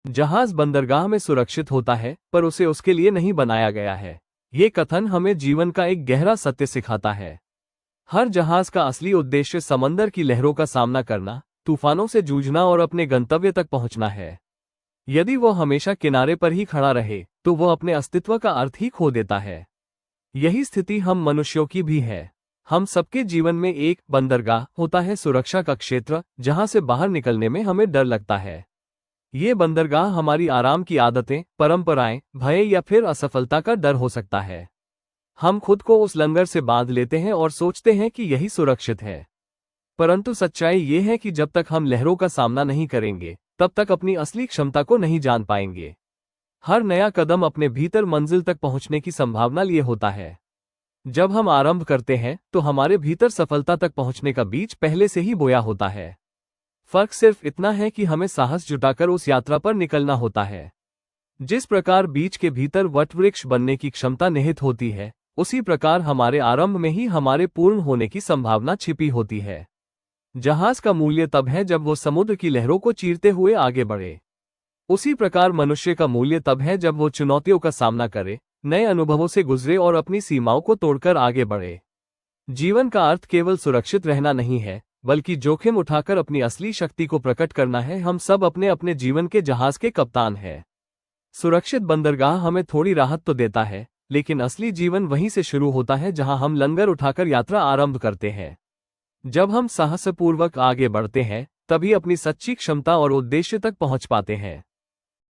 जहाज बंदरगाह में सुरक्षित होता है, पर उसे उसके लिए नहीं बनाया गया है। ये कथन हमें जीवन का एक गहरा सत्य सिखाता है। हर जहाज का असली उद्देश्य समंदर की लहरों का सामना करना, तूफानों से जूझना और अपने गंतव्य तक पहुंचना है। यदि वो हमेशा किनारे पर ही खड़ा रहे, तो वो अपने अस्तित्व का अर्थ ही खो देता है। यही स्थिति हम मनुष्यों की भी है। हम सबके जीवन में एक बंदरगाह होता है, सुरक्षा का क्षेत्र, जहां से बाहर निकलने में हमें डर लगता है। ये बंदरगाह हमारी आराम की आदतें, परंपराएं, भय या फिर असफलता का डर हो सकता है। हम खुद को उस लंगर से बांध लेते हैं और सोचते हैं कि यही सुरक्षित है। परंतु सच्चाई ये है कि जब तक हम लहरों का सामना नहीं करेंगे, तब तक अपनी असली क्षमता को नहीं जान पाएंगे। हर नया कदम अपने भीतर मंजिल तक पहुंचने की संभावना लिए होता है। जब हम आरंभ करते हैं, तो हमारे भीतर सफलता तक पहुंचने का बीज पहले से ही बोया होता है। फर्क सिर्फ इतना है कि हमें साहस जुटाकर उस यात्रा पर निकलना होता है। जिस प्रकार बीज के भीतर वटवृक्ष बनने की क्षमता निहित होती है, उसी प्रकार हमारे आरंभ में ही हमारे पूर्ण होने की संभावना छिपी होती है। जहाज का मूल्य तब है जब वो समुद्र की लहरों को चीरते हुए आगे बढ़े। उसी प्रकार मनुष्य का मूल्य तब है जब वो चुनौतियों का सामना करे, नए अनुभवों से गुजरे और अपनी सीमाओं को तोड़कर आगे बढ़े। जीवन का अर्थ केवल सुरक्षित रहना नहीं है, बल्कि जोखिम उठाकर अपनी असली शक्ति को प्रकट करना है। हम सब अपने अपने जीवन के जहाज के कप्तान हैं। सुरक्षित बंदरगाह हमें थोड़ी राहत तो देता है, लेकिन असली जीवन वहीं से शुरू होता है जहां हम लंगर उठाकर यात्रा आरंभ करते हैं। जब हम साहसपूर्वक आगे बढ़ते हैं, तभी अपनी सच्ची क्षमता और उद्देश्य तक पहुंच पाते हैं।